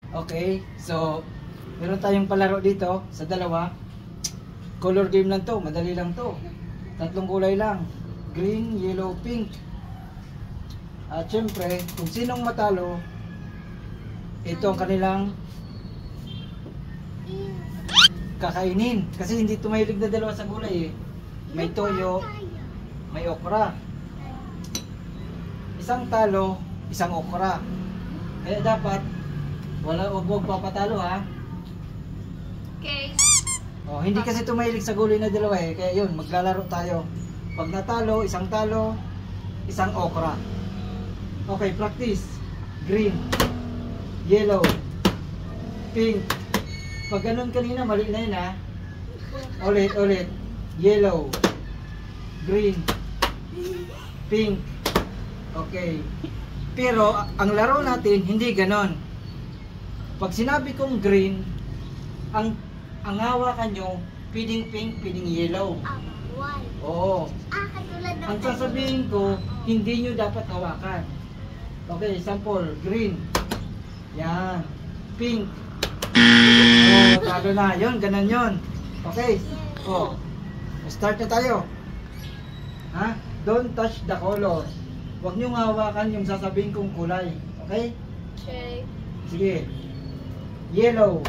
Okay, so meron tayong palaro dito sa dalawa. Color game lang to, madali lang to. Tatlong kulay lang, green, yellow, pink. At syempre, kung sinong matalo, ito ang kanilang kakainin. Kasi hindi tumahilig na dalawa sa gulay eh. May toyo, may okra. Isang talo, isang okra. Kaya dapat wag papatalo ha. Okay. Oh, hindi kasi tumahilig sa gulay na dalawa eh. Kaya yun, maglalaro tayo. Pag natalo, isang okra. Okay, practice. Green, yellow, pink. Pag ganun kanina, mali na yun ha. Ulit. Yellow, green, pink. Okay. Pero, ang laro natin, hindi ganon. Pag sinabi kong green, ang hawakan nyo, pwedeng pink, pwedeng yellow. Oo. Katulad ng Ang sasabihin ko, hindi nyo dapat hawakan. Okay, sample, green. Yan. Pink. Oh, talo na. Yun, ganun yun. Okay. Oh. Start na tayo. Ha? Don't touch the color. Huwag nyo hawakan yung sasabihin kong kulay. Okay? Okay. Sige. Yellow.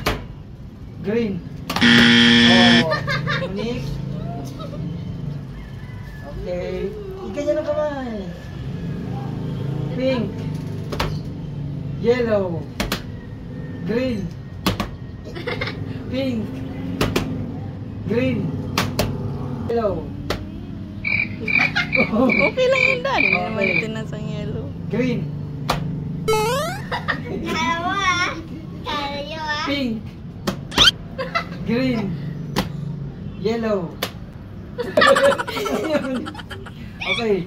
Green. Oh. Unique. Okay. Ikanyan na kamay. Pink. Yellow. Green. Pink. Green. Yellow. Okay lang yun, Dad. Hindi naman Okay. tinasang yellow. Green. Kala mo Pink. Green. Yellow. Okay.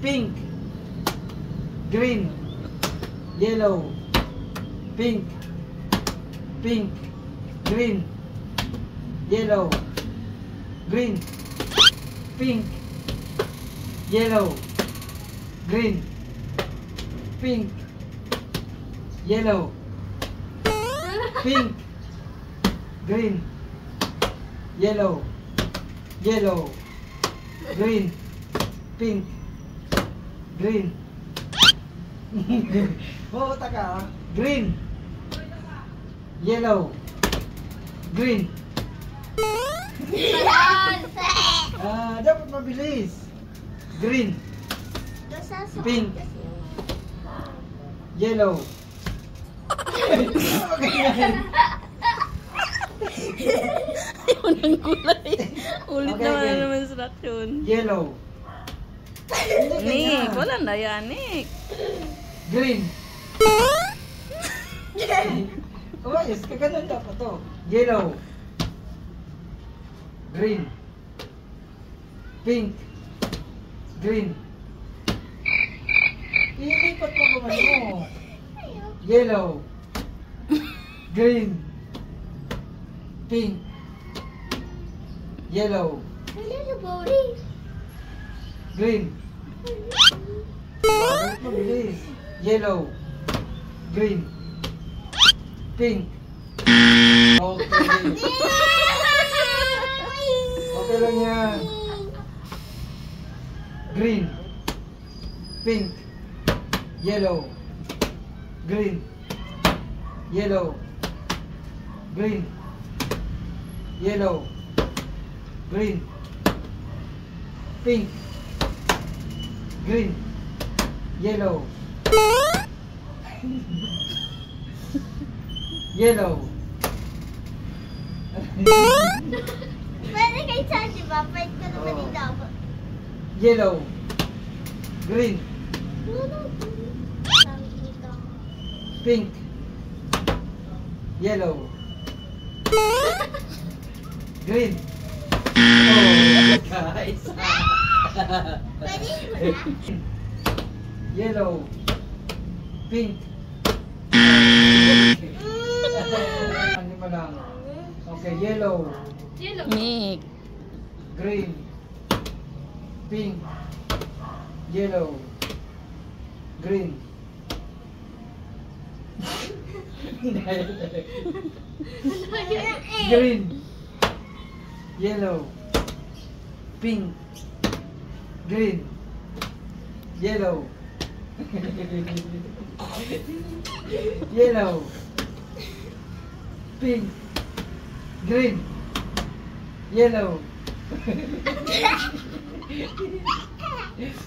Pink. Green. Yellow. Pink. Pink. Green. Yellow. Green. Pink. Yellow. Green. Pink. Yellow. Pink. Green. Yellow. Yellow. Green. Pink. Green. Oh, taka. Green. Yellow. Green. Dapat mabilis. Green. Pink. Yellow. Ayaw ng kulay. Ulit Okay, naman okay. naman instruction. Yellow. Nick, walang daya, Nick. Green. Oh, yes, kaganon dapat to. Yellow. Green. Pink. Green. Ilipat mo naman mo. Yellow. Green. Pink. Yellow. Green. Dapat mabilis. Yellow. Green. Pink. Okay. Okay lang yan. Green. Pink. Yellow. Green. Yellow. Green. Yellow. Green. Pink. Green. Yellow. Yellow. Pwede kay Chachi ba? Pwede ko naman Oo. dito. Yellow. Green. Pink. Yellow. Green. Oh, guys. Pwede mo na. Yellow. Pink. Ano mo lang. Okay, yellow. Nick. Green. Pink. Yellow. Green. Green. Yellow. Pink. Green. Yellow. Yellow. Pink. Green. Yellow.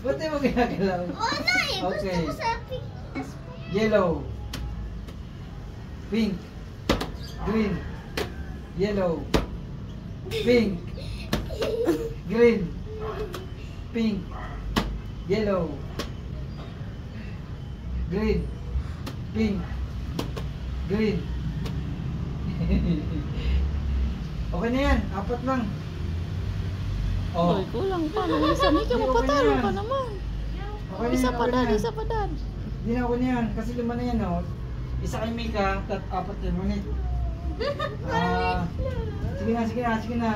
Ba't mo ginagalaw? Wala eh. Gusto Okay. ko sa pink. Yellow. Pink. Green. Yellow. Pink. Green. Pink. Yellow. Green. Pink. Green. Okay na yan. 4 lang. Oh. Uy, kulang pa. Nung isa, Mika, Hindi, okay mapatalo na yan. ka naman. Okay na Isa yan, pa okay na dad, yan. isa pa dad. Hindi na ako na yan. Kasi 5 na yan, oh. Isa kay Mika, 4 yan. Munit. Sige na, sige na, sige na.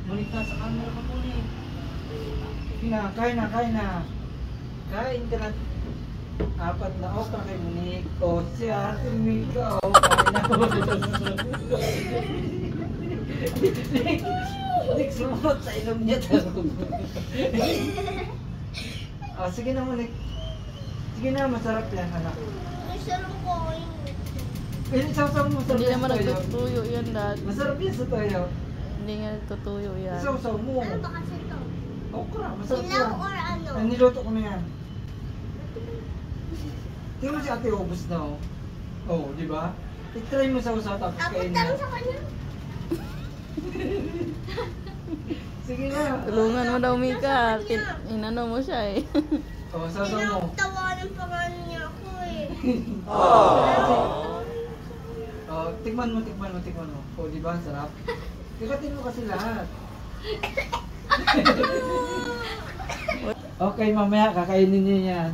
Munit na sa camera ka, Munit. Sige na, kain na, kain na. Kain ka na. 4 na okra kay Munit. O, siya, si Mika, o. Kain na. Dik, sumot sa ilong niya. Sige na, Munit. Sige na, masarap yan, anak. Gusto ko yun. Isaw-saw mo, masarap Hindi yan naman sa toyo. nagtutuyo yan dad. Masarap yan sa toyo. Hindi nga nagtutuyo yan. Isaw-saw mo. Ano ba kasi ito? Okra, masarap Silaw yan. or ano? Ay, niluto ko na yan. Tingnan mo si ate ubos na, oh. Oh, di ba? I-try mo sa usaw tapos Tapos kain tanong na. sa kanya. Sige na. Tulungan mo daw Mika. Inano mo siya eh. Oh, sasaw mo. Tinatawanan pa nga niya ako eh. Oh, tikman mo, tikman mo, tikman mo. Oh, di ba? Ang sarap. Tikatin mo kasi lahat. Okay, mamaya kakainin niyo yan.